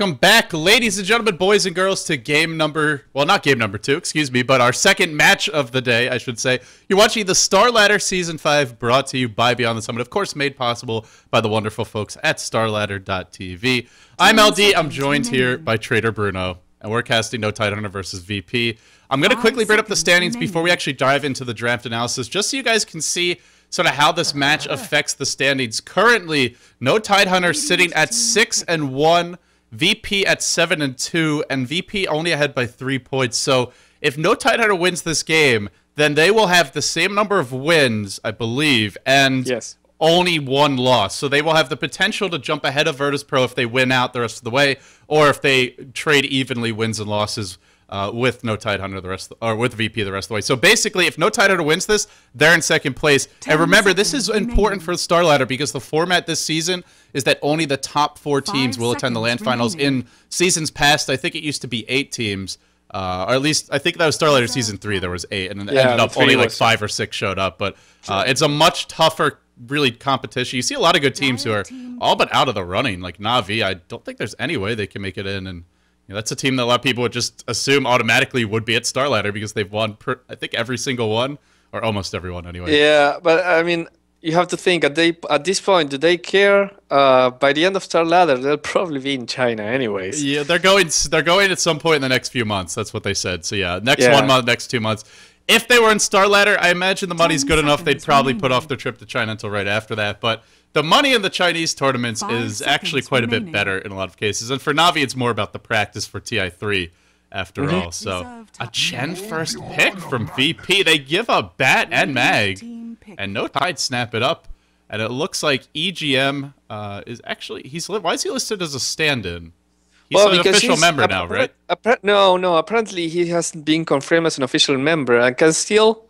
Welcome back, ladies and gentlemen, boys and girls, to game number, well, not game number 2, excuse me, but our second match of the day, I should say. You're watching the Starladder Season 5, brought to you by Beyond the Summit, of course, made possible by the wonderful folks at Starladder.tv. I'm LD, I'm joined here by Trader Bruno, and we're casting No Tidehunter versus VP. I'm going to quickly bring up the standings before we actually dive into the draft analysis, just so you guys can see sort of how this match affects the standings. Currently, No Tidehunter sitting at 6-1, VP at 7-2, and VP only ahead by 3 points. So if No Tidehunter wins this game, then they will have the same number of wins, I believe, and only 1 loss. So they will have the potential to jump ahead of Virtus Pro if they win out the rest of the way, or if they trade evenly wins and losses with No Tidehunter or with VP the rest of the way. So basically, if No Tidehunter wins this, they're in second place. And remember, this is important for Starladder because the format this season is that only the top 4 teams will attend the LAN finals. In seasons past, I think it used to be 8 teams, or at least I think that was Starladder season 3. There was 8, and it ended up only like 5 or 6 showed up. But it's a much tougher, really, competition. You see a lot of good teams who are all but out of the running, like Na'Vi. I don't think there's any way they can make it in, and that's a team that a lot of people would just assume automatically would be at Starladder because they've won, I think, every single one, or almost every one anyway. Yeah, but I mean, you have to think, at this point, do they care? By the end of Starladder, they'll probably be in China anyways. Yeah, they're going at some point in the next few months. That's what they said. So yeah, next 1 month, next 2 months. If they were in Starladder, I imagine the money's good enough. They'd probably put off their trip to China until right after that. But the money in the Chinese tournaments is actually quite a bit better in a lot of cases. And for Na'Vi, it's more about the practice for TI3 after all. So a Gen first pick from VP. They give a Bat and Mag, and No Tide snap it up. And it looks like EGM is actually, why is he listed as a stand-in? He's an official member now, right? No, apparently he hasn't been confirmed as an official member and can still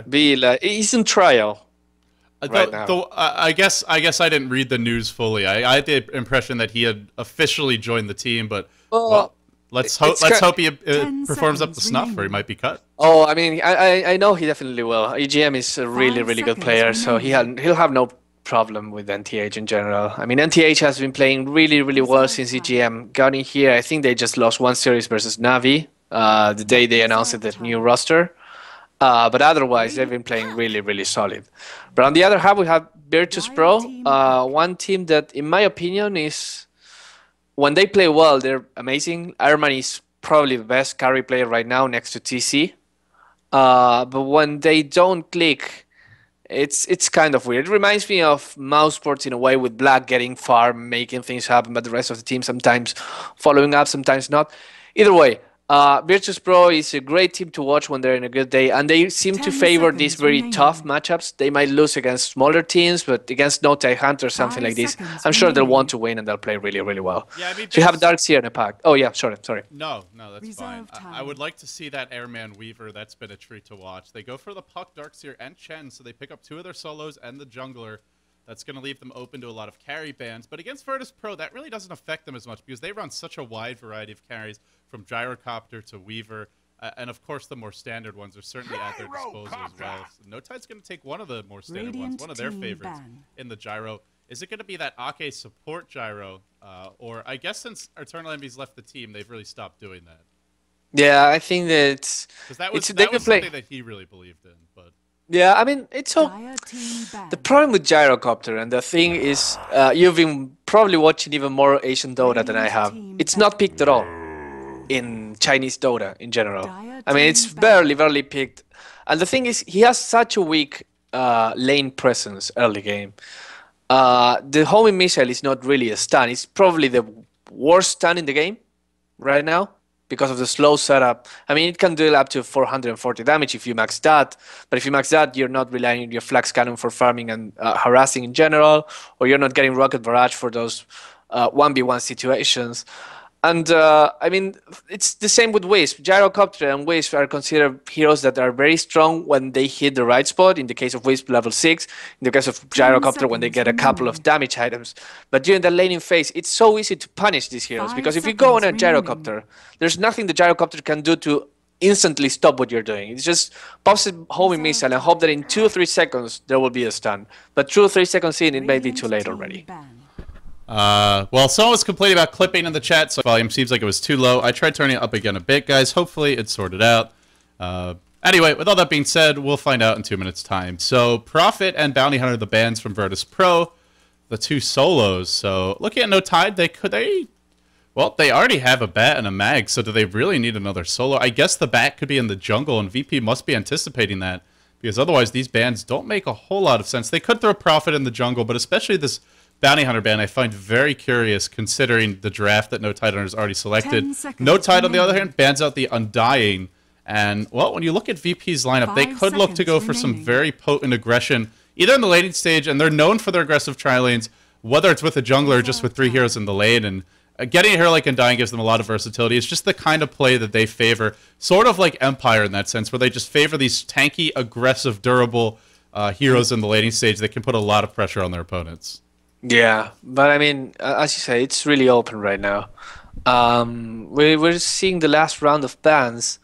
be like, he's in trial. Right now. I guess I didn't read the news fully. I had the impression that he had officially joined the team, but let's hope he performs up to snuff, or he might be cut. Oh, I mean, I know he definitely will. EGM is a really good player, so he'll have no problem with NTH in general. I mean, NTH has been playing really well since EGM got in here. I think they just lost 1 series versus Na'Vi the day they announced the new roster. But otherwise, they've been playing really solid. But on the other hand, we have Virtus Pro, one team that, in my opinion, is, when they play well, they're amazing. Ironman is probably the best carry player right now next to TC. But when they don't click, it's kind of weird. It reminds me of Mouse Sports in a way, with Black getting farm, making things happen, but the rest of the team sometimes following up, sometimes not. Either way, Virtus Pro is a great team to watch when they're in a good day, and they seem to favor these very tough matchups. They might lose against smaller teams, but against No Tidehunter or something like this, I'm sure they'll want to win and they'll play really well. Yeah, I mean, so you have Darks here in a pack. Oh yeah, sorry. No, that's fine. I would like to see that Airman Weaver. That's been a treat to watch. They go for the Puck, Darkseer, and Chen, so they pick up 2 of their solos and the jungler. That's going to leave them open to a lot of carry bans. But against Virtus Pro, that really doesn't affect them as much because they run such a wide variety of carries, from Gyrocopter to Weaver. And of course, the more standard ones are certainly at their disposal as well. So No Tide's going to take one of the more standard ones, one of their favorites in the Gyro. Is it going to be that Ake support Gyro? Or I guess since Eternal Envy's left the team, they've really stopped doing that. Yeah, I think that... Because that was something that he really believed in, but... Yeah, I mean, it's all... The problem with Gyrocopter, and the thing is, you've been probably watching even more Asian Dota than I have. It's not picked at all in Chinese Dota in general. I mean, it's barely picked. And the thing is, he has such a weak lane presence early game. The homing missile is not really a stun. It's probably the worst stun in the game right now, because of the slow setup. I mean, it can deal up to 440 damage if you max that, but if you max that, you're not relying on your Flax Cannon for farming and harassing in general, or you're not getting Rocket Barrage for those 1v1 situations. And I mean, it's the same with Wisp. Gyrocopter and Wisp are considered heroes that are very strong when they hit the right spot. In the case of Wisp, level 6. In the case of Gyrocopter, when they get a couple of damage items. But during the laning phase, it's so easy to punish these heroes. Because if you go on a Gyrocopter, there's nothing the Gyrocopter can do to instantly stop what you're doing. It's just pops a homing missile and hope that in 2 or 3 seconds there will be a stun. But 2 or 3 seconds in, it may be too late already. Well, someone was complaining about clipping in the chat, so volume seems like it was too low. I tried turning it up again a bit, guys. Hopefully it's sorted out. Anyway, with all that being said, we'll find out in 2 minutes' time. So, Prophet and Bounty Hunter, the bands from Virtus Pro, the two solos. So, looking at No Tide, well, they already have a bat and a mag, so do they really need another solo? I guess the bat could be in the jungle, and VP must be anticipating that, because otherwise these bands don't make a whole lot of sense. They could throw Prophet in the jungle, but especially this Bounty Hunter band I find very curious, considering the draft that No Tide Hunter has already selected. No Tide, on the other hand, bans out the Undying, and, well, when you look at VP's lineup, they could look to go for some very potent aggression, either in the laning stage, and they're known for their aggressive tri-lanes, whether it's with a jungler or just with 3 heroes in the lane, and getting a hero like Undying gives them a lot of versatility. It's just the kind of play that they favor, sort of like Empire in that sense, where they just favor these tanky, aggressive, durable heroes in the laning stage that can put a lot of pressure on their opponents. Yeah, but I mean, as you say, it's really open right now. We're seeing the last round of bans,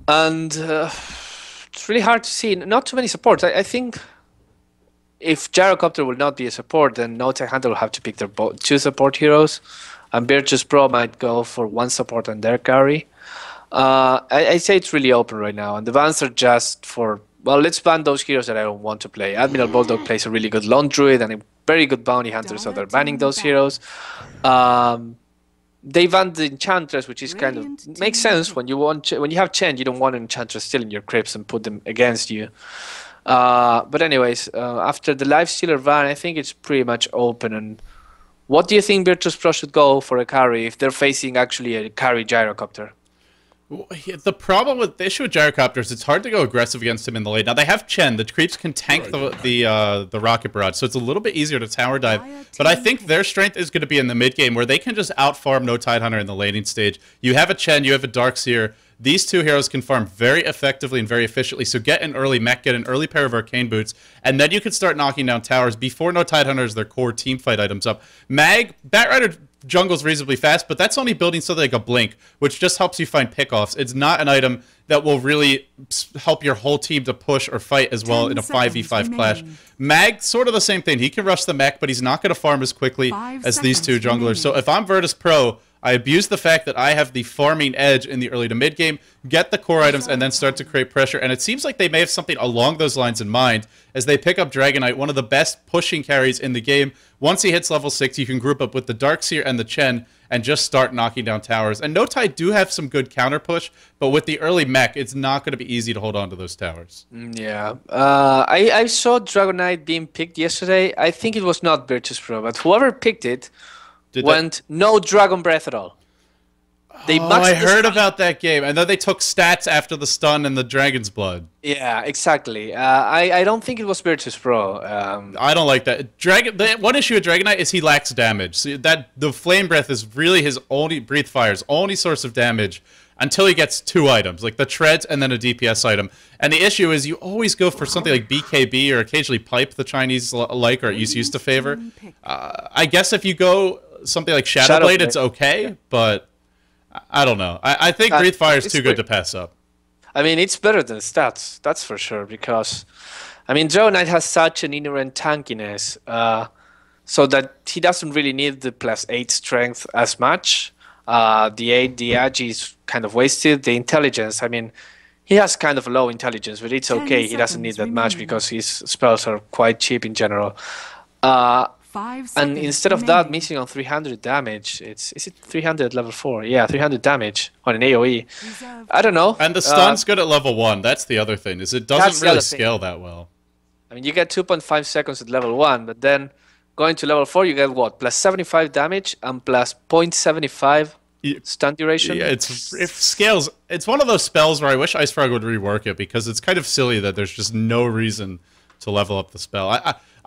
and it's really hard to see. Not too many supports. I think if Gyrocopter will not be a support, then No Tech Hunter will have to pick their 2 support heroes, and Virtus Pro might go for 1 support and their carry. I say it's really open right now, and the bans are just for, well, let's ban those heroes that I don't want to play. Admiral Bulldog plays a really good Lone Druid and a very good Bounty Hunter, so they're banning those heroes. They banned the Enchantress, which is kind of makes sense when you have Chen, you don't want an Enchantress still in your crypts and put them against you. But anyways, after the Lifestealer ban, I think it's pretty much open. And what do you think Virtus Pro should go for a carry if they're facing actually a carry Gyrocopter? The problem with the issue with Gyrocopters, it's hard to go aggressive against him in the lane. Now they have Chen. The creeps can tank the rocket barrage, so it's a little bit easier to tower dive. But I think their strength is going to be in the mid game, where they can just out farm No Tide Hunter in the laning stage. You have a Chen, you have a Darkseer. These 2 heroes can farm very effectively and very efficiently. So get an early mech, get an early pair of Arcane Boots, and then you can start knocking down towers before No Tide Hunter is their core teamfight items up. Batrider jungle's reasonably fast, but that's only building something like a Blink, which just helps you find pickoffs. It's not an item that will really help your whole team to push or fight as well in a 5v5 clash. Mag, sort of the same thing. He can rush the mech, but he's not going to farm as quickly as these 2 junglers. So if I'm Virtus Pro, I abuse the fact that I have the farming edge in the early to mid game, get the core items, and then start to create pressure. And it seems like they may have something along those lines in mind as they pick up Dragonite, one of the best pushing carries in the game. Once he hits level 6, you can group up with the Darkseer and the Chen and just start knocking down towers. And No Tide do have some good counter push, but with the early mech, it's not going to be easy to hold on to those towers. Yeah. I saw Dragonite being picked yesterday. I think it was not Virtus Pro, but whoever picked it went no Dragon Breath at all. I heard about that game. And then they took stats after the stun and the Dragon's Blood. Yeah, exactly. I don't think it was Virtus Pro. I don't like that. The one issue with Dragonite is he lacks damage. So the Flame Breath is really his only Breathe Fire's only source of damage until he gets 2 items, like the Treads and then a DPS item. And the issue is you always go for something like BKB or occasionally Pipe, the Chinese like, or used to favor. I guess if you go something like Shadowblade, it's okay, but I don't know. I think Breathe Fire is too good to pass up. I mean, it's better than stats, that's for sure, because, I mean, Dragonite has such an inherent tankiness, so that he doesn't really need the +8 strength as much. The edge is kind of wasted. The intelligence, I mean, he has kind of low intelligence, but it's okay. He doesn't need that much because his spells are quite cheap in general. And instead of that, missing on 300 damage, is it 300 at level 4? Yeah, 300 damage on an AoE. I don't know. And the stun's good at level 1. That's the other thing, is it doesn't really scale that well. I mean, you get 2.5 seconds at level 1, but then going to level 4, you get what? +75 damage and +0.75 stun duration? Yeah, it scales. It's one of those spells where I wish Icefrog would rework it, because it's kind of silly that there's just no reason to level up the spell.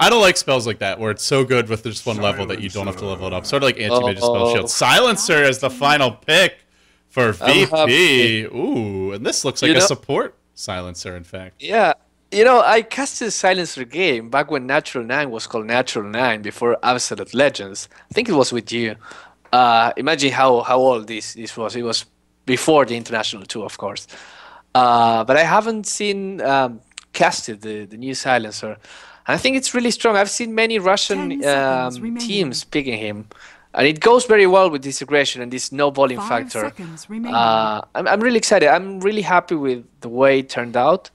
I don't like spells like that, where it's so good with just one level that you don't have to level it up. Sort of like Anti-Mage Spell Shield. Silencer is the final pick for VP. Ooh, and this looks like a support Silencer, in fact. Yeah. You know, I casted a Silencer game back when Natural 9 was called Natural 9, before Absolute Legends. I think it was with you. Imagine how old this was. It was before the International 2, of course. But I haven't seen casted the new Silencer. I think it's really strong. I've seen many Russian 10 seconds remaining. teams picking him. And it goes very well with this aggression and this no balling 5 factor. seconds remaining. I'm really excited. I'm really happy with the way it turned out.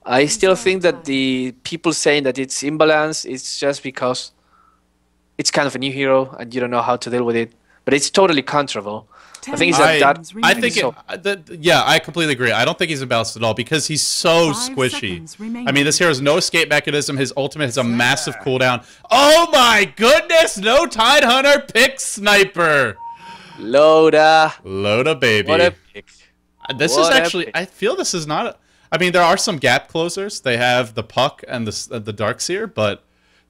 I still think that the people saying that it's imbalanced, it's just because it's kind of a new hero and you don't know how to deal with it. But it's totally counterable. I think it's I think yeah, I completely agree. I don't think he's imbalanced at all because he's so squishy. I mean, this hero has no escape mechanism. His ultimate has a massive cooldown. Oh my goodness! No Tidehunter picks Sniper. Loda, baby. What a pick. This is actually. I feel this is not. I mean, there are some gap closers. They have the Puck and the Darkseer, but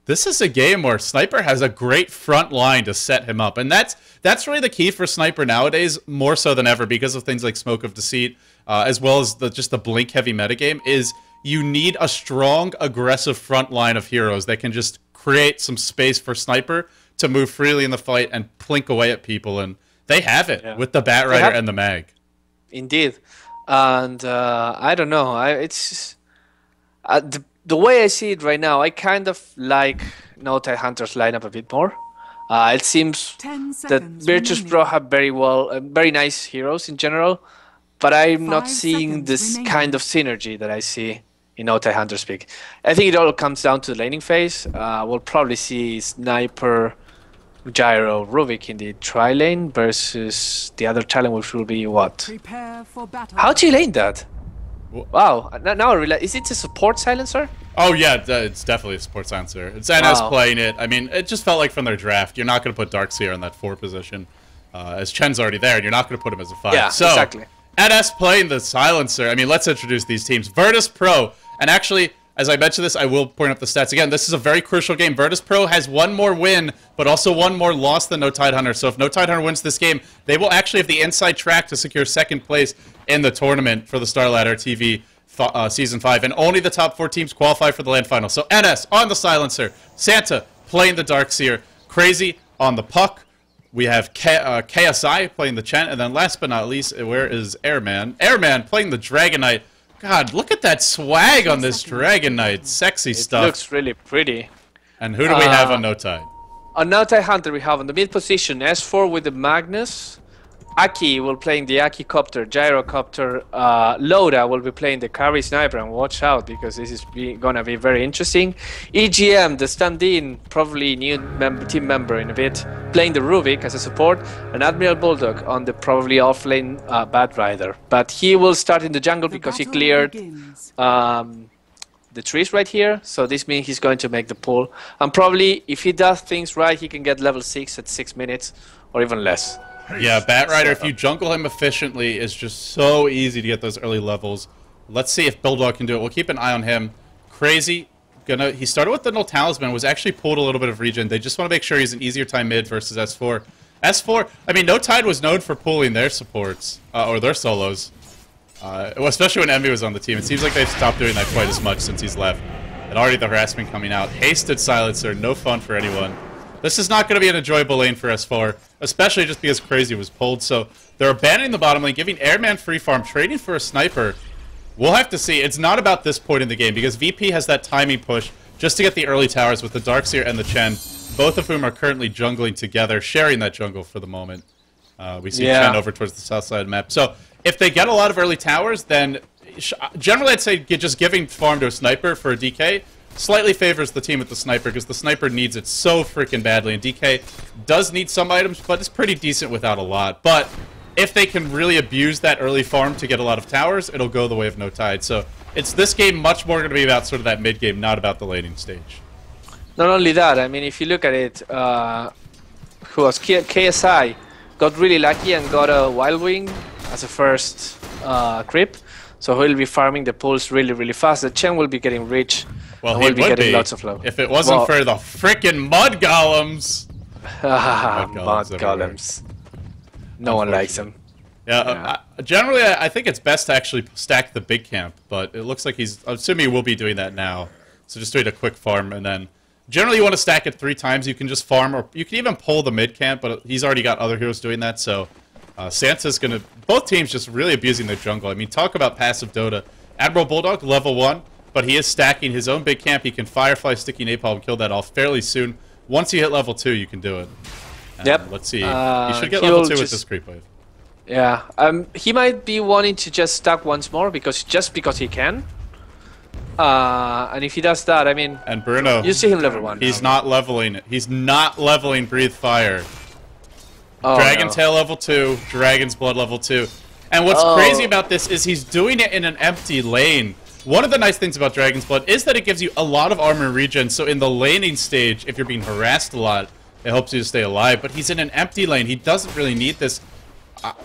this is a game where Sniper has a great front line to set him up. And that's really the key for Sniper nowadays, more so than ever, because of things like Smoke of Deceit, as well as just the blink-heavy metagame, is you need a strong, aggressive front line of heroes that can just create some space for Sniper to move freely in the fight and plink away at people. And they have it with the Batrider and the Mag. Indeed. And I don't know. It's the way I see it right now, I kind of like No Tidehunter's lineup a bit more. It seems that Virtus Pro have very nice heroes in general, but I'm not seeing this kind of synergy that I see in No Tidehunter's pick. I think it all comes down to the laning phase. We'll probably see Sniper, Gyro, Rubik in the tri-lane versus the other talent, which will be what? How do you lane that? Wow, now I realize, is it a support silencer? Oh yeah, it's definitely a support silencer. It's NS playing it. I mean, it just felt like from their draft, you're not going to put Darkseer in that 4 position, as Chen's already there, and you're not going to put him as a 5. Yeah, so, exactly. NS playing the silencer. I mean, let's introduce these teams. Virtus Pro, and actually, as I mentioned this, I will point up the stats again. This is a very crucial game. Virtus Pro has 1 more win, but also 1 more loss than No Tidehunter. So if No Tidehunter wins this game, they will actually have the inside track to secure 2nd place in the tournament for the Starladder TV Season 5. And only the top 4 teams qualify for the LAN final. So NS on the silencer. Santa playing the Darkseer. Crazy on the Puck. We have KSI playing the Chen. And then last but not least, where is Airman? Airman playing the Dragon Knight. God, look at that swag on this Dragon Knight. Sexy stuff. It looks really pretty. And who do we have on No Tide? On No Tidehunter, we have on the mid position S4 with the Magnus. Aki will playing the Aki Copter, Gyrocopter. Loda will be playing the Carry Sniper, and watch out because this is gonna be very interesting. EGM, the stand-in, probably new team member in a bit, playing the Rubik as a support, and Admiral Bulldog on the probably offlane Batrider. But he will start in the jungle because he cleared the trees right here, so this means he's going to make the pull. And probably, if he does things right, he can get level 6 at 6 minutes, or even less. Yeah, Batrider, if you jungle him efficiently, is just so easy to get those early levels. Let's see if Bulldog can do it. We'll keep an eye on him. Crazy. He started with the Null Talisman, was actually pulled a little bit of regen. They just want to make sure he's an easier time mid versus S4. S4, I mean, No Tide was known for pulling their supports, or their solos. Especially when Envy was on the team. It seems like they've stopped doing that quite as much since he's left. And already the harassment coming out. Hasted Silencer, no fun for anyone. This is not going to be an enjoyable lane for S4, especially just because Crazy was pulled. So they're abandoning the bottom lane, giving Airman free farm, trading for a Sniper. We'll have to see. It's not about this point in the game, because VP has that timing push just to get the early towers with the Darkseer and the Chen, both of whom are currently jungling together, sharing that jungle for the moment. We see Chen over towards the south side of the map. So if they get a lot of early towers, then generally I'd say just giving farm to a Sniper for a DK slightly favors the team with the Sniper, because the Sniper needs it so freaking badly, and DK does need some items, but it's pretty decent without a lot. But if they can really abuse that early farm to get a lot of towers, it'll go the way of No Tide. So it's this game much more going to be about sort of that mid game, not about the laning stage. Not only that, I mean, if you look at it, who was KSI got really lucky and got a Wild Wing as a first creep, so he'll be farming the pulls really, really fast. The Chen will be getting rich. Well, he would be lots of love. if it wasn't for the frickin' mud golems. Mud golems. No one likes them. Yeah. Generally, I think it's best to actually stack the big camp, but it looks like I'm assuming he will be doing that now. So just doing a quick farm, and then generally you want to stack it 3 times. You can just farm, or you can even pull the mid camp, but he's already got other heroes doing that. So Santa's both teams just really abusing their jungle. I mean, talk about passive Dota. Admiral Bulldog, level 1. but he is stacking his own big camp. He can Firefly, Sticky Napalm, kill that off fairly soon. Once you hit level 2, you can do it. And yep. Let's see. You should get level 2 with this creep wave. Yeah. He might be wanting to just stack once more because he can. And if he does that, I mean... And Bruno... You see him level 1 He's not leveling it. He's not leveling Breathe Fire. Oh, Dragon Tail level 2, Dragon's Blood level 2. And what's crazy about this is he's doing it in an empty lane. One of the nice things about Dragon's Blood is that it gives you a lot of armor regen, so in the laning stage, if you're being harassed a lot, it helps you to stay alive. But he's in an empty lane. He doesn't really need this.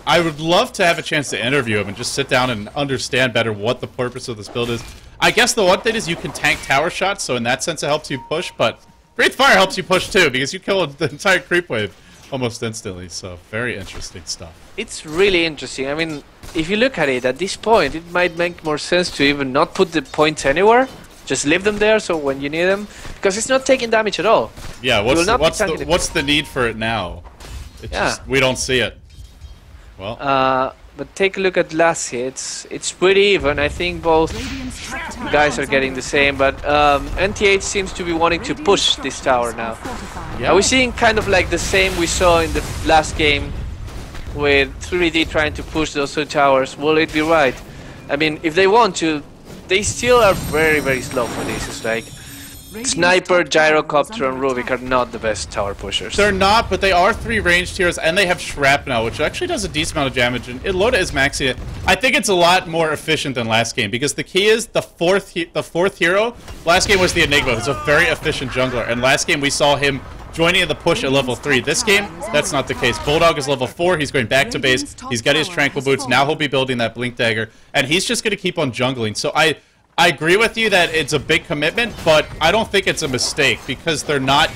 I would love to have a chance to interview him and just sit down and understand better what the purpose of this build is. I guess the one thing is you can tank tower shots, so in that sense it helps you push, but Breathe Fire helps you push too, because you kill the entire creep wave almost instantly, so very interesting stuff. It's really interesting. I mean, if you look at it, at this point, it might make more sense to even not put the points anywhere, just leave them there so when you need them, because it's not taking damage at all. Yeah, what's the need for it now? Just, we don't see it. Well... but take a look at last hits. It's pretty even. I think both guys are getting the same, but NTH seems to be wanting to push this tower now. Yeah. Are we seeing kind of like the same we saw in the last game with 3D trying to push those two towers? Will it be right? I mean, if they want to, they still are very, very slow for this. It's like Sniper, Gyrocopter, and Rubik are not the best tower pushers. They're not, but they are 3 ranged heroes, and they have Shrapnel, which actually does a decent amount of damage, and Loda is maxing it. I think it's a lot more efficient than last game, because the key is the fourth hero. Last game was the Enigma, who's a very efficient jungler, and last game we saw him joining the push at level 3. This game, that's not the case. Bulldog is level 4, he's going back to base, he's got his Tranquil Boots, now he'll be building that Blink Dagger, and he's just going to keep on jungling. So I agree with you that it's a big commitment, but I don't think it's a mistake because they're not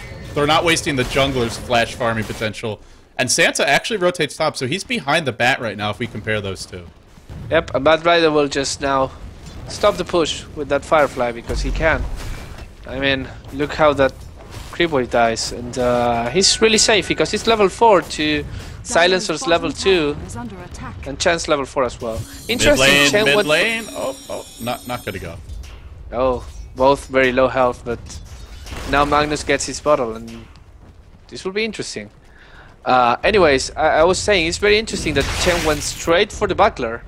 wasting the jungler's flash farming potential. And Santa actually rotates top, so he's behind the bat right now if we compare those two. Yep, and Bad Rider will just now stop the push with that Firefly because he can. I mean, look how that creep wave dies, and he's really safe because he's level 4 to Silencer's level 2 and Chance level 4 as well. Interesting. Mid lane. Oh, not gonna go. Oh, both very low health, but now Magnus gets his bottle, and this will be interesting. Anyways, I was saying it's very interesting that Chen went straight for the buckler.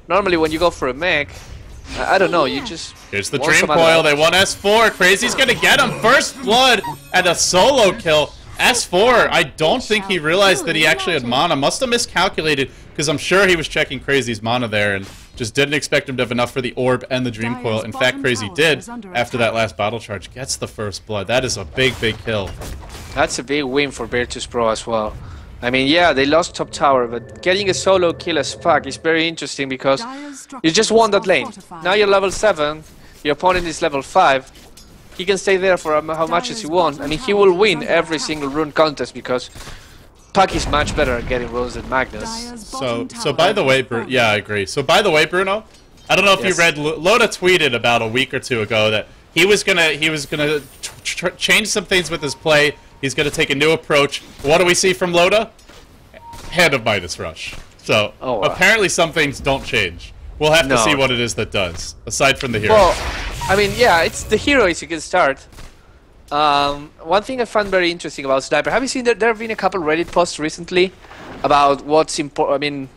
Normally, when you go for a mech, I don't know, you just... Here's the Dream Coil, they want S4, Crazy's gonna get him, first blood, and a solo kill. S4, I don't think he realized that he actually had mana, must have miscalculated, because I'm sure he was checking Crazy's mana there, and just didn't expect him to have enough for the orb and the Dream Coil. In fact, Crazy did, after that last battle charge, gets the first blood. That is a big kill. That's a big win for Virtus Pro as well. I mean, yeah, they lost top tower, but getting a solo kill as Puck is very interesting because you just won that lane. Now you're level 7, your opponent is level 5. He can stay there for how much as he wants. I mean, he will win every single rune contest because Puck is much better at getting runes than Magnus. So by the way, yeah, I agree. So by the way, Bruno, I don't know if you read, Loda tweeted about a week or two ago that he was gonna change some things with his play. He's gonna take a new approach. What do we see from Loda? Hand of Midas Rush. So apparently some things don't change. We'll have to see what it is that does, aside from the hero. Well, I mean, yeah, it's the hero is a good start. One thing I found very interesting about Sniper, have you seen that there have been a couple Reddit posts recently about what's important? I mean,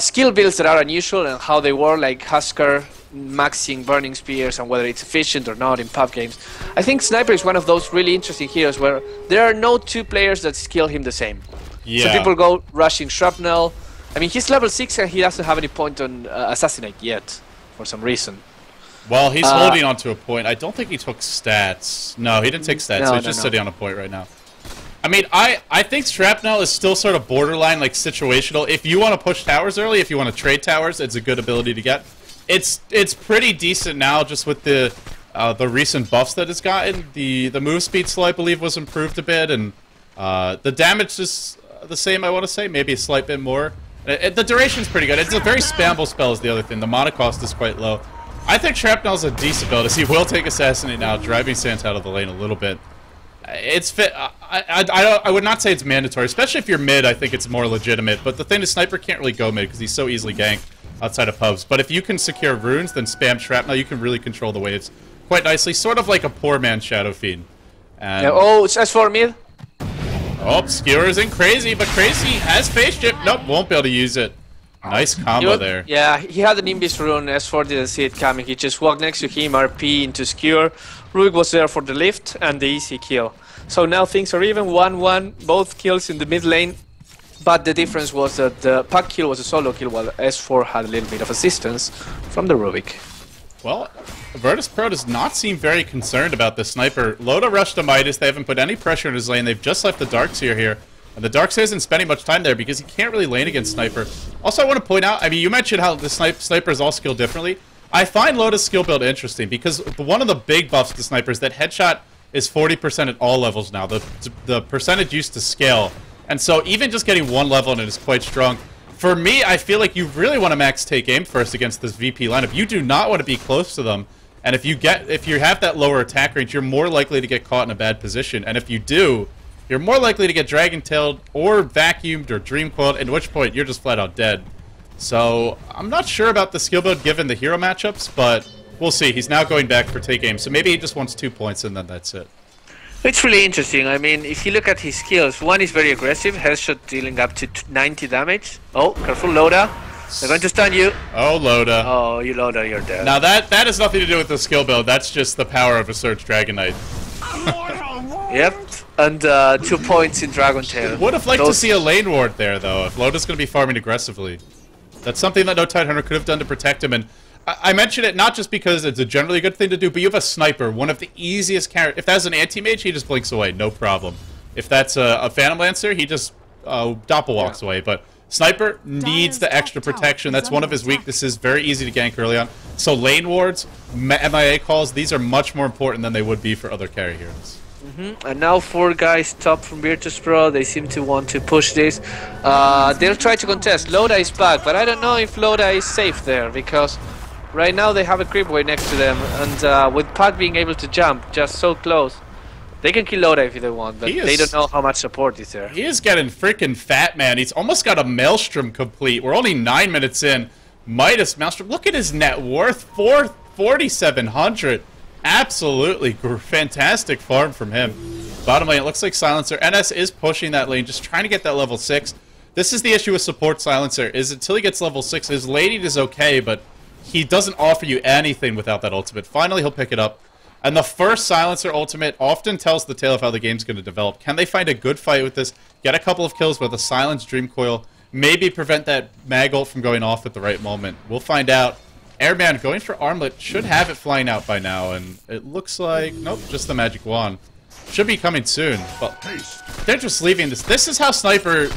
skill builds that are unusual and how they work, like Husker maxing Burning Spears and whether it's efficient or not in pub games. I think Sniper is one of those really interesting heroes where there are no two players that skill him the same. Yeah. So people go rushing Shrapnel. I mean, he's level 6 and he doesn't have any point on Assassinate yet, for some reason. Well, he's holding on to a point. I don't think he took stats. No, he didn't take stats, so he's just sitting on a point right now. I mean, I think Shrapnel is still sort of borderline, like, situational. If you want to push towers early, if you want to trade towers, it's a good ability to get. It's pretty decent now, just with the recent buffs that it's gotten. The move speed slow, I believe, was improved a bit, and the damage is the same, I want to say. Maybe a slight bit more. The duration's pretty good. It's a very spammable spell is the other thing. The mana cost is quite low. I think Shrapnel's a decent build. He will take Assassinate now, driving Santa out of the lane a little bit. It's fit. I would not say it's mandatory, especially if you're mid. I think it's more legitimate. But the thing is, Sniper can't really go mid because he's so easily ganked. outside of pubs. But if you can secure runes, then spam shrapnel, you can really control the waves quite nicely. Sort of like a poor man's Shadow Fiend. And yeah, oh, it's S4 mid. Oh, Skewer's in Crazy, but Crazy has Phase Shift. Nope, won't be able to use it. Nice combo there. Yeah, he had an Invis rune. S4 didn't see it coming. He just walked next to him, RP into Skewer. Rubik was there for the lift and the easy kill. So now things are even 1-1, both kills in the mid lane. But the difference was that the Puck kill was a solo kill, while S4 had a little bit of assistance from the Rubik. Well, Virtus Pro does not seem very concerned about the sniper. Loda rushed to Midas. They haven't put any pressure in his lane. They've just left the Darkseer here. And the Darkseer isn't spending much time there because he can't really lane against Sniper. Also, I want to point out, I mean, you mentioned how the snipers all skill differently. I find Loda's skill build interesting because one of the big buffs to Sniper is that headshot is 40% at all levels now. The percentage used to scale. And so even just getting one level in it is quite strong. For me, I feel like you really want to max take aim first against this VP lineup. You do not want to be close to them. And if you have that lower attack range, you're more likely to get caught in a bad position. And if you do, you're more likely to get Dragon-tailed or vacuumed or Dream-coiled, at which point you're just flat out dead. So I'm not sure about the skill build given the hero matchups, but we'll see. He's now going back for take aim, so maybe he just wants 2 points and then that's it. It's really interesting. I mean, if you look at his skills, one is very aggressive, headshot dealing up to 90 damage. Oh, careful, Loda. They're going to stun you. Oh, Loda. Oh, you Loda, you're dead. Now that has nothing to do with the skill build. That's just the power of a Surge Dragon Knight. Yep, and 2 points in Dragon Tail. Would have liked to see a lane ward there, though, if Loda's going to be farming aggressively. That's something that No Tide Hunter could have done to protect him, and I mention it not just because it's a generally good thing to do, but you have a Sniper, one of the easiest characters. If that's an anti-mage, he just blinks away, no problem. If that's a Phantom Lancer, he just doppel walks away, but Sniper needs the extra protection. That's one of his weaknesses, very easy to gank early on. So lane wards, MIA calls, these are much more important than they would be for other carry heroes. And now 4 guys top from Virtus Pro. They seem to want to push this. They'll try to contest. Loda is back, but I don't know if Loda is safe there because right now they have a creep wave next to them, and with Puck being able to jump just so close, they can kill Loda if they want, but they don't know how much support is there. He is getting freaking fat, man. He's almost got a Maelstrom complete. We're only 9 minutes in. Midas Maelstrom. Look at his net worth, 4,700. Absolutely fantastic farm from him. Bottom lane, it looks like Silencer. NS is pushing that lane, just trying to get that level 6. This is the issue with support Silencer, is until he gets level 6, his laning is okay, but he doesn't offer you anything without that ultimate. Finally, he'll pick it up. And the first Silencer ultimate often tells the tale of how the game's going to develop. Can they find a good fight with this, get a couple of kills with a Silence Dream Coil, maybe prevent that mag ult from going off at the right moment? We'll find out. Airman going for Armlet, should have it flying out by now, and it looks like, nope, just the magic wand. Should be coming soon, but they're just leaving this. This is how Sniper,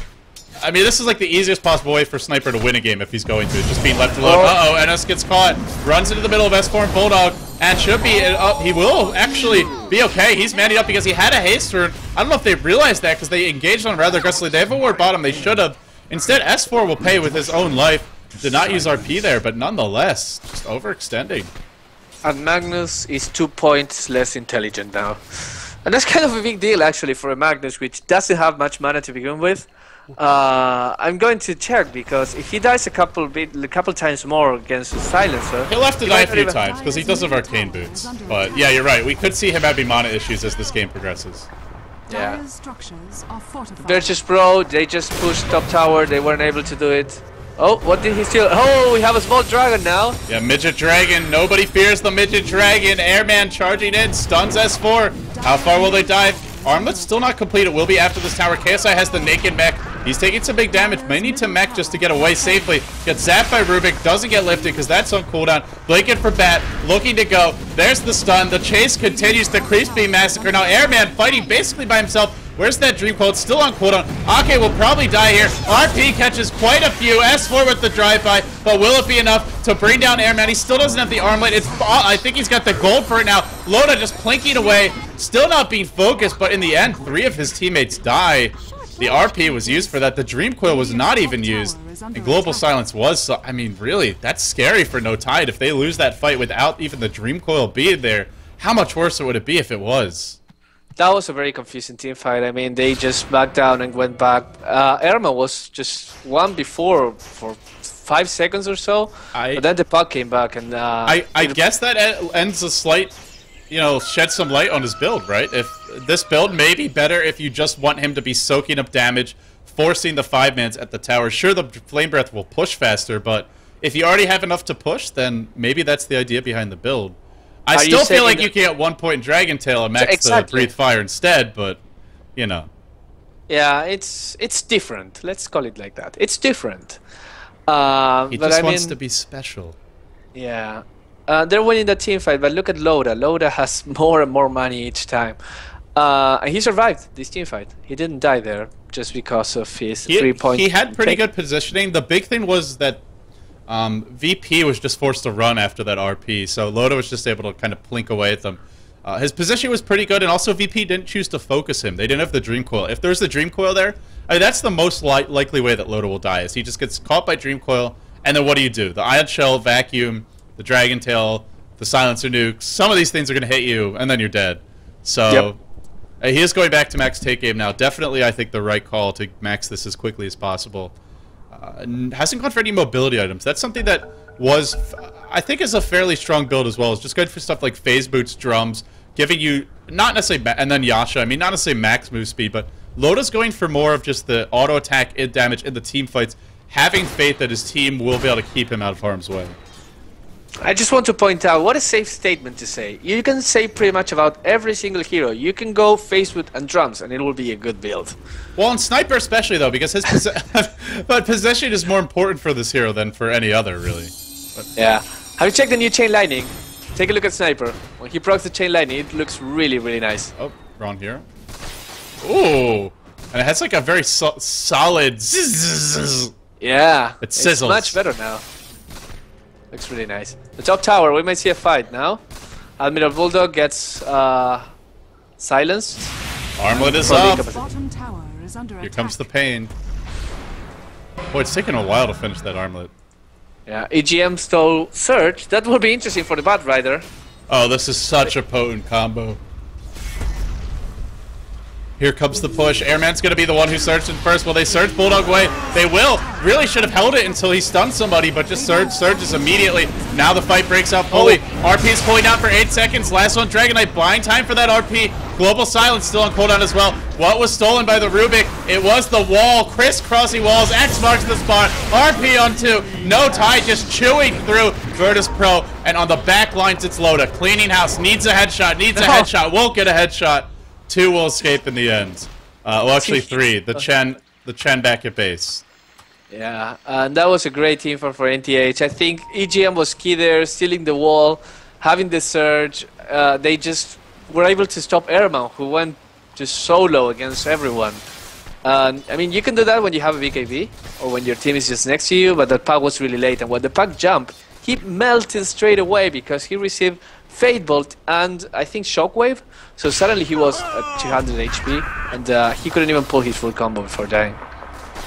I mean, this is like the easiest possible way for Sniper to win a game if he's going to, just being left alone. Uh-oh, NS gets caught, runs into the middle of S4 and Bulldog, and should be, he will actually be okay. He's manning up because he had a haste turn. I don't know if they realized that because they engaged on him rather aggressively. They have a ward bottom, they should have. Instead, S4 will pay with his own life. Did not use RP there, but nonetheless, just overextending. And Magnus is 2 points less intelligent now. And that's kind of a big deal, actually, for a Magnus, which doesn't have much mana to begin with. I'm going to check, because if he dies a couple times more against the Silencer... He'll have to die a few times, because he does have Arcane Boots. But yeah, you're right. We could see him having mana issues as this game progresses. Yeah. Virtus Pro, they just pushed top tower. They weren't able to do it. Oh, what did he steal? Oh, we have a small dragon now. Yeah, Midget Dragon. Nobody fears the Midget Dragon. Airman charging in. Stuns S4. How far will they dive? Armlet's still not complete. It will be after this tower. KSI has the naked mech. He's taking some big damage. May need to mech just to get away safely. Gets zapped by Rubik. Doesn't get lifted because that's on cooldown. Blanket for Bat. Looking to go. There's the stun. The chase continues. The Creeps being massacred. Now Airman fighting basically by himself. Where's that Dream Coil? It's still on cooldown. Ake will probably die here. RP catches quite a few. S4 with the drive-by, but will it be enough to bring down Airman? He still doesn't have the armlet. I think he's got the gold for it now. Loda just plinking away. Still not being focused, but in the end, 3 of his teammates die. The RP was used for that. The Dream Coil was not even used. And Global Silence was. So, I mean, really, that's scary for No Tide. If they lose that fight without even the Dream Coil being there, how much worse would it be if it was? That was a very confusing team fight. I mean, they just backed down and went back. Irma was just one before for 5 seconds or so. But then the puck came back, and I guess that ends a slight, you know, shed some light on his build, right? If this build may be better if you just want him to be soaking up damage, forcing the 5-mans at the tower. Sure, the Flame Breath will push faster, but if you already have enough to push, then maybe that's the idea behind the build. I still feel like you can get 1 point Dragon Tail and max the Breathe Fire instead, but, you know. Yeah, it's different. Let's call it like that. It's different. He just wants to be special. Yeah. They're winning the team fight, but look at Loda. Loda has more and more money each time. And he survived this team fight. He didn't die there just because of his 3-point. He had pretty good positioning. The big thing was that VP was just forced to run after that RP, so Loda was just able to kind of plink away at them. His position was pretty good, and also VP didn't choose to focus him. They didn't have the Dream Coil. If there's the Dream Coil there, I mean, that's the most likely way that Loda will die, is he just gets caught by Dream Coil, and then what do? The Ion Shell, Vacuum, the Dragon Tail, the Silencer Nuke, some of these things are going to hit you, and then you're dead. So, he is going back to max take game now. Definitely, I think, the right call to max this as quickly as possible. Hasn't gone for any mobility items. That's something that was, I think, is a fairly strong build as well. It's just good for stuff like Phase Boots, Drums, giving you, not necessarily, and then Yasha, I mean, not necessarily max move speed, but Loda's going for more of just the auto attack damage in the team fights, having faith that his team will be able to keep him out of harm's way. I just want to point out, what a safe statement to say. You can say pretty much about every single hero. You can go Phase Boot and Drums, and it will be a good build. Well, in Sniper especially, though, because his but position is more important for this hero than for any other, really. But yeah. Have you checked the new Chain Lightning? Take a look at Sniper. When he procs the Chain Lightning, it looks really, really nice. Oh, wrong hero. Ooh. And it has like a very solid zzz. Yeah. It sizzles. It's much better now. Looks really nice. The top tower, we might see a fight now. Admiral Bulldog gets silenced. Armlet is up. Here comes the pain. Boy, it's taking a while to finish that armlet. Yeah, EGM stole Surge. That will be interesting for the Bat Rider. Oh, this is such a potent combo. Here comes the push. Airman's going to be the one who surged in first. Will they surge Bulldog away? They will. Really should have held it until he stunned somebody, but just surges immediately. Now the fight breaks out fully. RP is pulling out for 8 seconds. Last one, Dragon Knight buying time for that RP. Global Silence still on cooldown as well. What was stolen by the Rubik? It was the wall. Crisscrossy walls. X marks the spot. RP on 2. No tie, just chewing through Virtus Pro. And on the back lines, it's Loda. Cleaning house. Needs a headshot. Needs a headshot. Won't get a headshot. 2 will escape in the end. Well, actually 3. The Chen back at base. Yeah, and that was a great team for NTH. I think EGM was key there, stealing the wall, having the surge. They just were able to stop Airman, who went just solo against everyone. I mean, you can do that when you have a BKB, or when your team is just next to you, but the puck was really late. And when the puck jumped, he melted straight away because he received Fate Bolt and I think Shockwave. So suddenly he was at 200 HP, and he couldn't even pull his full combo before dying.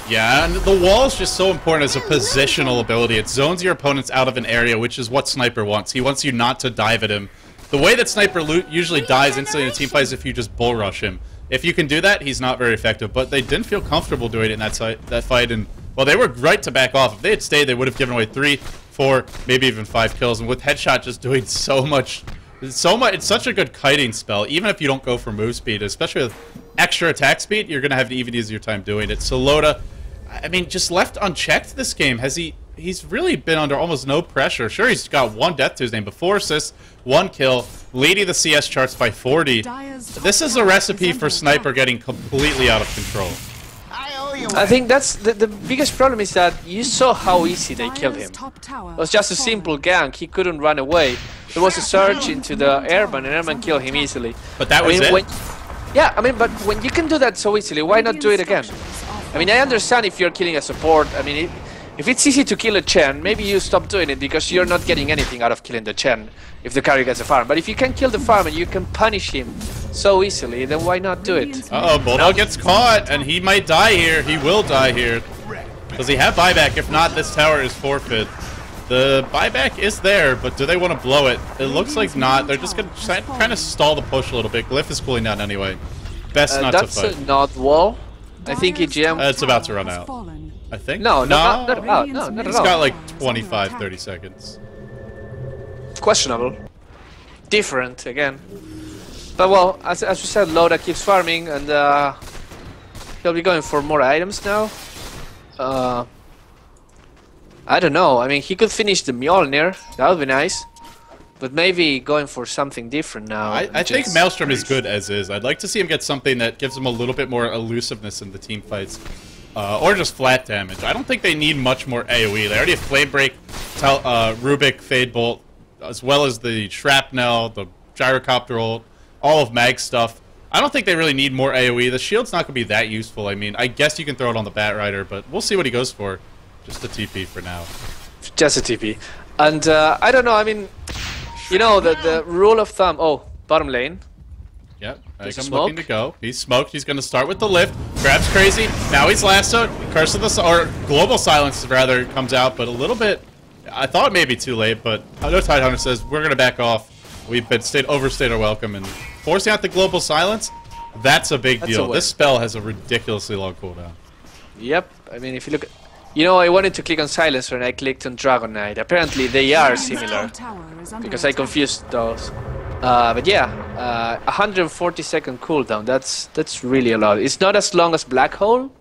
Yeah, and the wall is just so important as a positional ability. It zones your opponents out of an area, which is what Sniper wants. He wants you not to dive at him. The way that Sniper usually dies instantly in a team fight is if you just bull rush him. If you can do that, he's not very effective, but they didn't feel comfortable doing it in that fight, and well, they were right to back off. If they had stayed, they would have given away 3, 4, maybe even 5 kills, and with Headshot just doing so much, it's such a good kiting spell, even if you don't go for move speed, especially with extra attack speed, you're going to have an even easier time doing it. So Loda, I mean, just left unchecked this game, he's really been under almost no pressure. Sure, he's got 1 death to his name, but 4 assists, 1 kill, leading the CS charts by 40. This is a recipe for Sniper getting completely out of control. I think that's the biggest problem is that you saw how easy they killed him. It was just a simple gank, he couldn't run away. There was a surge into the Airman, and Airman killed him easily. But that was it? Yeah, I mean, but when you can do that so easily, why not do it again? I mean, I understand if you're killing a support. I mean, if it's easy to kill a Chen, maybe you stop doing it because you're not getting anything out of killing the Chen if the carry gets a farm. But if you can kill the farm and you can punish him so easily, then why not do it? Uh-oh, Bulldog gets caught, and he might die here. He will die here. Does he have buyback? If not, this tower is forfeit. The buyback is there, but do they want to blow it? It looks like not. They're just going to kind of stall the push a little bit. Glyph is cooling down anyway. Best not to fight. That's not wall. I think EGM... It's about to run out. I think. No, not at all. No, not at It's all. got like 25, 30 seconds. Questionable. Different, again. But well, as we said, Loda keeps farming, and he'll be going for more items now. I don't know. I mean, he could finish the Mjolnir. That would be nice. But maybe going for something different now. I think Maelstrom is good as is. I'd like to see him get something that gives him a little bit more elusiveness in the team fights. Or just flat damage. I don't think they need much more AoE. They already have Flame Break, Rubik, Fade Bolt, as well as the Shrapnel, the Gyrocopter ult, all of Mag stuff. I don't think they really need more AoE. The shield's not going to be that useful. I mean, I guess you can throw it on the Bat Rider, but we'll see what he goes for. Just a TP for now. Just a TP. And I don't know, I mean, you know, the rule of thumb... Oh, bottom lane. Yep, I'm looking to go. He's smoked. He's going to start with the lift. Grabs Crazy. Now he's lassoed. Curse of the... Or Global Silence, rather, comes out, but a little bit... I thought maybe too late, but I know Tidehunter says, we're going to back off. We've been overstayed our welcome, and forcing out the Global Silence, that's a big deal. This spell has a ridiculously long cooldown. Yep, I mean, if you look at... You know, I wanted to click on Silencer and I clicked on Dragon Knight. Apparently they are similar, because I confused those. But yeah, 140-second cooldown, that's really a lot. It's not as long as Black Hole,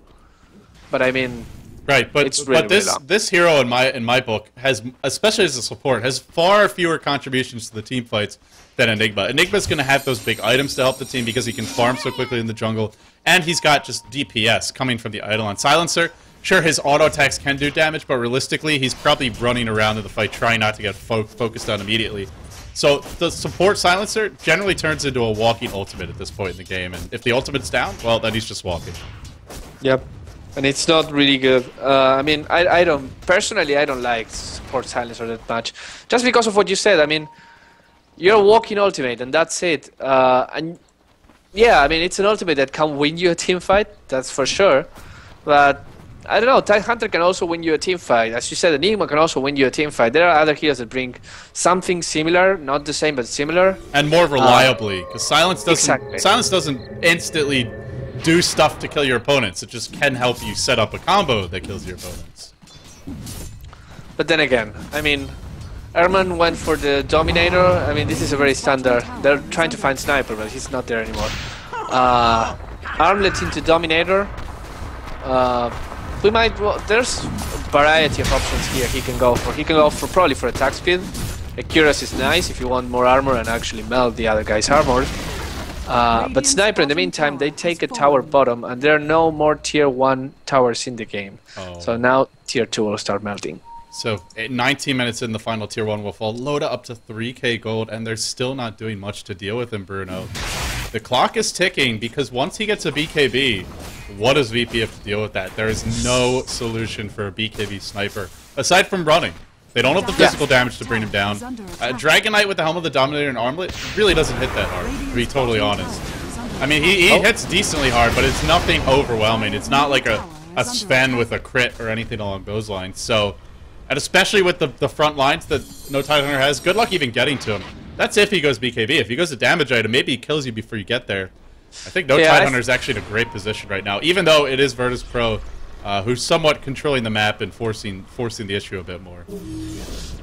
but I mean... Right, but it's really, this hero in my book has, especially as a support, has far fewer contributions to the team fights than Enigma. Enigma's going to have those big items to help the team because he can farm so quickly in the jungle, and he's got just DPS coming from the Eidolon. Silencer, sure, his auto attacks can do damage, but realistically, he's probably running around in the fight trying not to get focused on immediately. So the support Silencer generally turns into a walking ultimate at this point in the game, and if the ultimate's down, well, then he's just walking. Yep. And it's not really good. I mean, I don't... Personally, I don't like support Silencer that much. Just because of what you said. I mean, you're a walking ultimate, and that's it. And yeah, I mean, it's an ultimate that can win you a team fight, that's for sure. But, I don't know, Tidehunter can also win you a team fight. As you said, Enigma can also win you a team fight. There are other heroes that bring something similar, not the same, but similar. And more reliably, because Silence Exactly. Silence doesn't instantly do stuff to kill your opponents. It just can help you set up a combo that kills your opponents. But then again, I mean, Erman went for the Dominator. I mean, this is a very standard. They're trying to find Sniper, but he's not there anymore. Armlet into Dominator. We might... Well, there's a variety of options here he can go for. He can go for probably for attack speed. Accuracy is nice if you want more armor and actually melt the other guy's armor. But Sniper, in the meantime, they take a tower bottom, and there are no more tier 1 towers in the game. Oh. So now tier 2 will start melting. So 19 minutes in, the final tier 1 will fall. Loda up to 3k gold, and they're still not doing much to deal with him, Bruno. The clock is ticking, because once he gets a BKB, what does VP have to deal with that? There is no solution for a BKB Sniper, aside from running. They don't have the physical damage to bring him down. Dragon Knight with the Helm of the Dominator and Armlet really doesn't hit that hard, to be totally honest. I mean, he hits decently hard, but it's nothing overwhelming. It's not like a Sven with a crit or anything along those lines. So, and especially with the front lines that no Tidehunter has, good luck even getting to him. That's if he goes BKB. If he goes to damage item, maybe he kills you before you get there. I think no Tidehunter is actually in a great position right now, even though it is Virtus Pro, who's somewhat controlling the map and forcing the issue a bit more.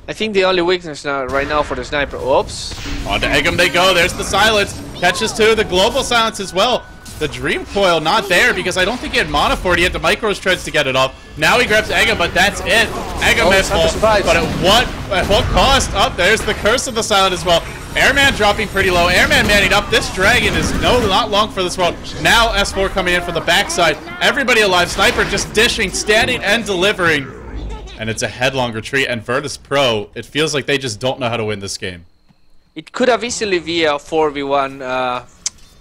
I think the only weakness right now for the Sniper... Oops. On to Eggum they go. There's the Silence. Catches two. The Global Silence as well. The Dream Coil not there because I don't think he had mana for it. He had the Micro Shreds to get it off. Now he grabs Eggum, but that's it. Eggum has fallen. But at what cost? Up there's the Curse of the Silent as well. Airman dropping pretty low. Airman manning up. This Dragon is not long for this world. Now S4 coming in from the backside. Everybody alive. Sniper just dishing, standing, and delivering. And it's a headlong retreat. And Virtus Pro, it feels like they just don't know how to win this game. It could have easily be a 4v1,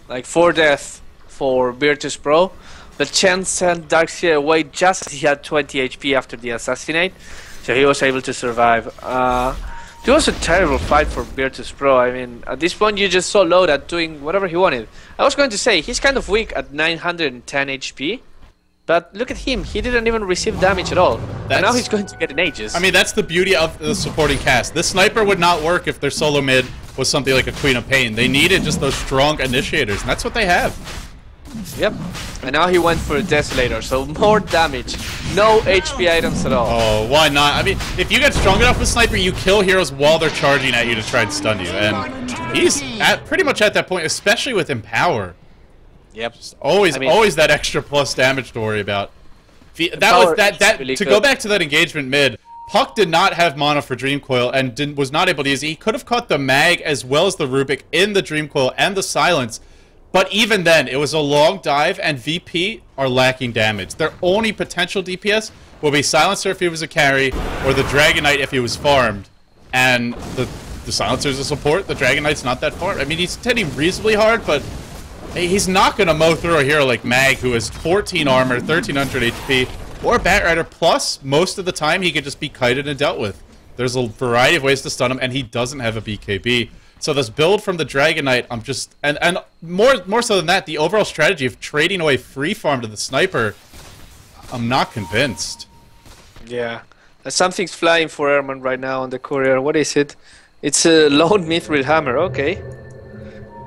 like 4 death for Virtus Pro. But Chen sent Darkseer away just as he had 20 HP after the assassinate. So he was able to survive. It was a terrible fight for Virtus Pro. I mean, at this point you just saw Loda doing whatever he wanted. I was going to say, he's kind of weak at 910 HP. But look at him, he didn't even receive damage at all. And now he's going to get an Aegis. I mean, that's the beauty of the supporting cast. This Sniper would not work if their solo mid was something like a Queen of Pain. They needed just those strong initiators, and that's what they have. Yep. And now he went for a Desolator, so more damage. No HP items at all. Oh, why not? I mean, if you get strong enough with Sniper, you kill heroes while they're charging at you to try and stun you. And he's pretty much at that point, especially with Empower. Yep. Just always that extra plus damage to worry about. Really to go back to that engagement mid, Puck did not have mana for Dream Coil and was not able to use it. He could have caught the Mag as well as the Rubik in the Dream Coil and the Silence. But even then, it was a long dive, and VP are lacking damage. Their only potential DPS will be Silencer if he was a carry, or the Dragon Knight if he was farmed. And the Silencer's a support, the Dragon Knight's not that farmed. I mean, he's hitting reasonably hard, but he's not going to mow through a hero like Mag, who has 14 armor, 1300 HP, or Batrider, plus most of the time he can just be kited and dealt with. There's a variety of ways to stun him, and he doesn't have a BKB. So this build from the Dragon Knight, I'm just... And more so than that, the overall strategy of trading away free farm to the Sniper, I'm not convinced. Yeah. Something's flying for Airman right now on the courier. What is it? It's a lone Mithril Hammer, okay.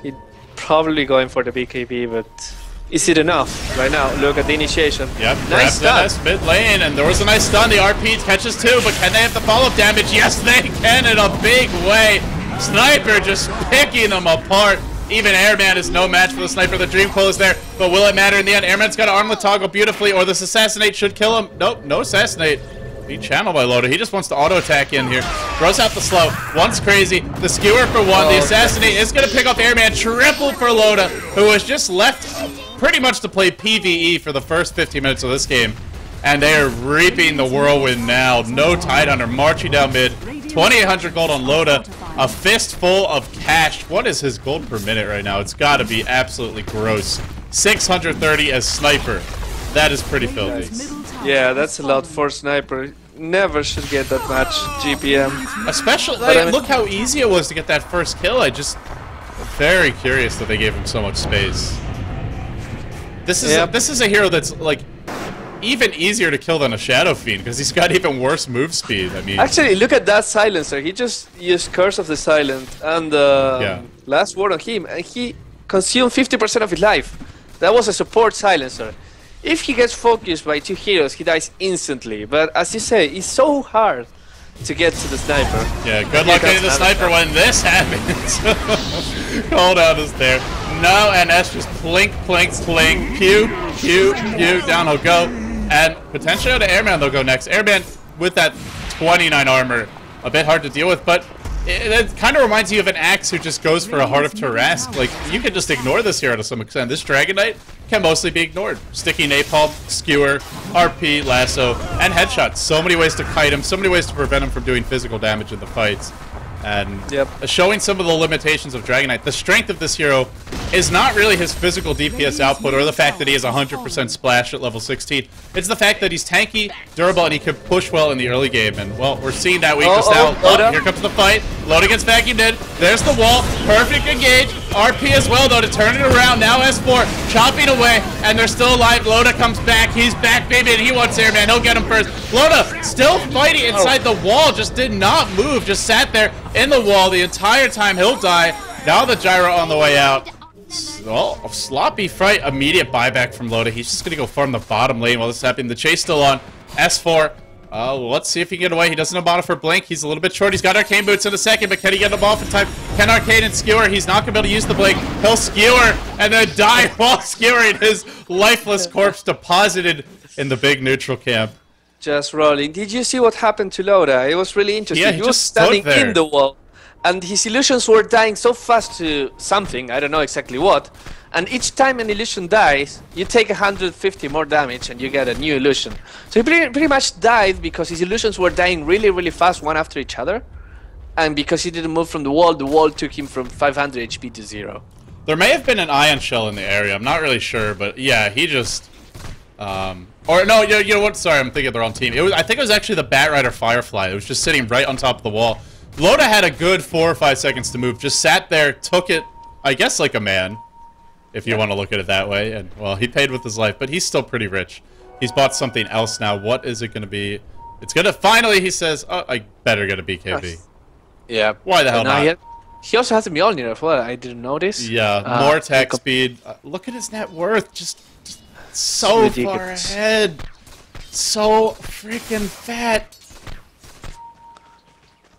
He's probably going for the BKB, but... Is it enough right now? Look at the initiation. Yep, nice stun. Mid lane, and there was a nice stun. The RP catches too, but can they have the follow-up damage? Yes, they can in a big way. Sniper just picking them apart. Even Airman is no match for the Sniper. The Dream Coil is there, but will it matter in the end? Airman's got to arm the toggle beautifully, or this Assassinate should kill him. Nope, no Assassinate. Be channeled by Loda. He just wants to auto-attack in here. Throws out the slow. One's crazy. The Skewer for one. The Assassinate is going to pick off Airman. Triple for Loda, who was just left pretty much to play PvE for the first 15 minutes of this game. And they are reaping the whirlwind now. No Tidehunter marching down mid. 2,800 gold on Loda. A fistful of cash. What is his gold per minute right now? It's got to be absolutely gross. 630 as Sniper. That is pretty filthy. Yeah, that's a lot for Sniper. Never should get that much GPM. Especially, like, look how easy it was to get that first kill. I just... Very curious that they gave him so much space. This is a hero that's, like... even easier to kill than a Shadow Fiend, because he's got even worse move speed. I mean, actually, look at that Silencer. He just used Curse of the Silent and last word on him, and he consumed 50% of his life. That was a support Silencer. If he gets focused by two heroes, he dies instantly. But as you say, it's so hard to get to the Sniper. Yeah, good luck getting the Sniper when this happens. Cooldown is there. No, and S just plink, plink, plink, pew, pew, pew, down he'll go. And potentially to Airman they'll go next. Airman with that 29 armor, a bit hard to deal with, but it kind of reminds you of an Axe who just goes for a Heart of Tarrasque. Like, you can just ignore this hero to some extent. This Dragon Knight can mostly be ignored. Sticky Napalm, Skewer, RP, Lasso, and Headshot. So many ways to kite him, so many ways to prevent him from doing physical damage in the fights. And showing some of the limitations of Dragon Knight. The strength of this hero is not really his physical DPS output or the fact that he has 100% splash at level 16. It's the fact that he's tanky, durable, and he can push well in the early game. And, well, we're seeing that weakness now. Oh, here comes the fight. Loda gets vacuumed in. There's the wall. Perfect engage. RP as well, though, to turn it around. Now S4 chopping away, and they're still alive. Loda comes back. He's back, baby, and he wants Airman. He'll get him first. Loda still fighting inside the wall. Just did not move. Just sat there in the wall the entire time. He'll die. Now the gyro on the way out. Well, a sloppy fight. Immediate buyback from Loda. He's just gonna go farm the bottom lane while this is happening. The chase still on. S4. Let's see if he can get away. He doesn't have mana for Blink. He's a little bit short. He's got Arcane Boots in a second, but can he get them off in time? Can Arcane and Skewer? He's not gonna be able to use the Blink. He'll Skewer and then die while skewering his lifeless corpse deposited in the big neutral camp. Just rolling. Did you see what happened to Loda? It was really interesting. Yeah, he was standing in the wall, and his illusions were dying so fast to something, I don't know exactly what, and each time an illusion dies, you take 150 more damage and you get a new illusion. So he pretty much died because his illusions were dying really, really fast one after each other, and because he didn't move from the wall took him from 500 HP to 0. There may have been an Ion Shell in the area, I'm not really sure, but yeah, he just... Or no, you know what? Sorry, I'm thinking of the wrong team. I think it was actually the Batrider Firefly. It was just sitting right on top of the wall. Loda had a good 4 or 5 seconds to move. Just sat there, took it, I guess like a man, if you want to look at it that way. And well, he paid with his life, but he's still pretty rich. He's bought something else now. What is it going to be? It's going to finally. He says, "Oh, I better get a BKB." Yeah. Why the hell not? He also has a Mjolnir as well. I didn't notice. Yeah, more attack speed. Look at his net worth. Just So far ahead. So freaking fat.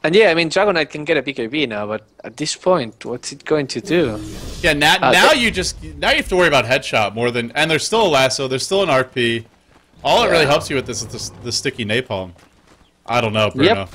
And yeah, I mean, Dragon Knight can get a BKB now, but at this point, what's it going to do? Yeah, now you have to worry about headshot more than, and there's still a lasso, there's still an RP. All it really helps you with this is the sticky napalm. I don't know, Bruno. Yep.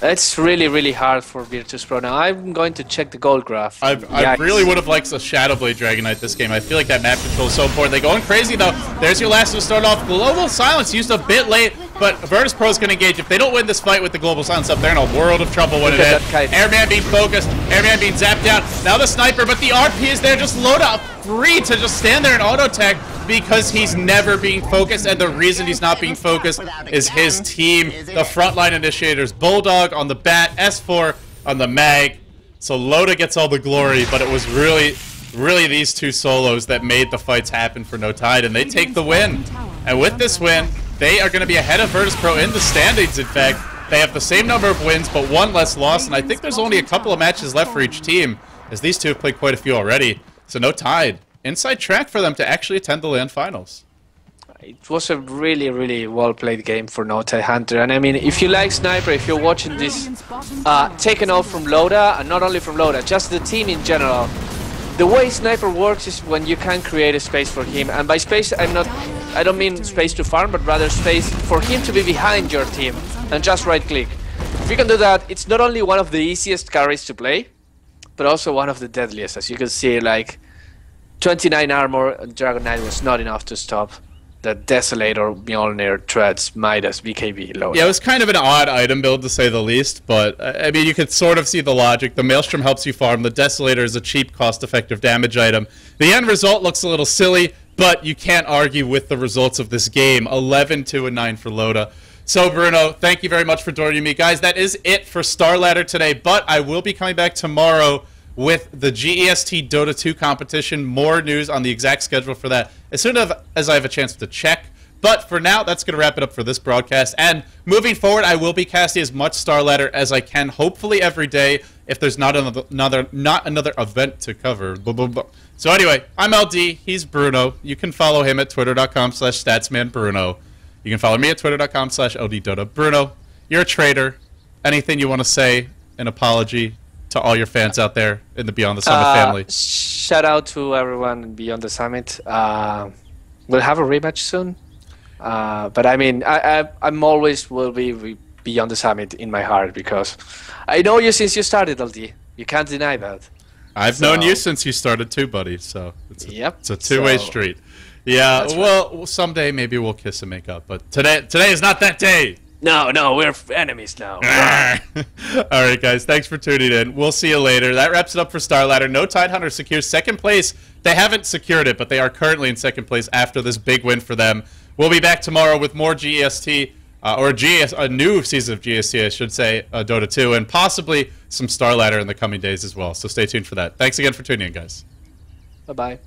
It's really, really hard for Virtus Pro. Now, I'm going to check the gold graph. I really would have liked a Shadowblade Dragon Knight this game. I feel like that map control is so important. They're going crazy, though. There's your last to start off. Global Silence used a bit late, but Virtus Pro is going to engage. If they don't win this fight with the Global Silence up, they're in a world of trouble when it ends. Airman being focused, Airman being zapped down. Now the Sniper, but the RP is there. Just load up free to just stand there and auto-tech because he's never being focused, and the reason he's not being focused is his team. The frontline initiators, Bulldog on the bat, S4 on the mag. So Loda gets all the glory, but it was really these two solos that made the fights happen for No Tide, and they take the win. And with this win, they are going to be ahead of Virtus Pro in the standings, in fact. They have the same number of wins, but one less loss, and I think there's only a couple of matches left for each team, as these two have played quite a few already. So No Tide. Inside track for them to actually attend the LAN finals. It was a really well-played game for No Tide Hunter. And I mean, if you like Sniper, if you're watching this taken off from Loda, and not only from Loda, just the team in general, the way Sniper works is when you can create a space for him. And by space, I don't mean space to farm, but rather space for him to be behind your team and just right-click. If you can do that, it's not only one of the easiest carries to play, but also one of the deadliest. As you can see, like 29 armor and Dragon Knight was not enough to stop the Desolator, Mjolnir, Treads, Midas, BKB, Loda. Yeah, it was kind of an odd item build to say the least, but I mean, you could sort of see the logic. The Maelstrom helps you farm. The Desolator is a cheap, cost-effective damage item. The end result looks a little silly, but you can't argue with the results of this game. 11-2-9 for Loda. So, Bruno, thank you very much for joining me. Guys, that is it for Starladder today, but I will be coming back tomorrow with the GEST Dota 2 competition. More news on the exact schedule for that as soon as I have a chance to check. But for now, that's going to wrap it up for this broadcast. And moving forward, I will be casting as much Starladder as I can, hopefully every day, if there's not another event to cover. Blah, blah, blah. So anyway, I'm LD. He's Bruno. You can follow him at twitter.com/statsmanbruno. You can follow me at twitter.com/LDDota. Bruno, you're a traitor. Anything you want to say? An apology to all your fans out there in the Beyond the Summit family. Shout out to everyone in Beyond the Summit. We'll have a rematch soon. But I mean, I'm always will be Beyond the Summit in my heart because I know you since you started, LD. You can't deny that. I've known you since you started too, buddy. So it's a two-way street. Yeah, That's well, right. Someday maybe we'll kiss and make up. But today is not that day. No, we're enemies now. All right, guys, thanks for tuning in. We'll see you later. That wraps it up for Starladder. No Tide Hunter secures second place. They haven't secured it, but they are currently in second place after this big win for them. We'll be back tomorrow with more GEST, a new season of GEST, I should say, Dota 2, and possibly some Starladder in the coming days as well. So stay tuned for that. Thanks again for tuning in, guys. Bye-bye.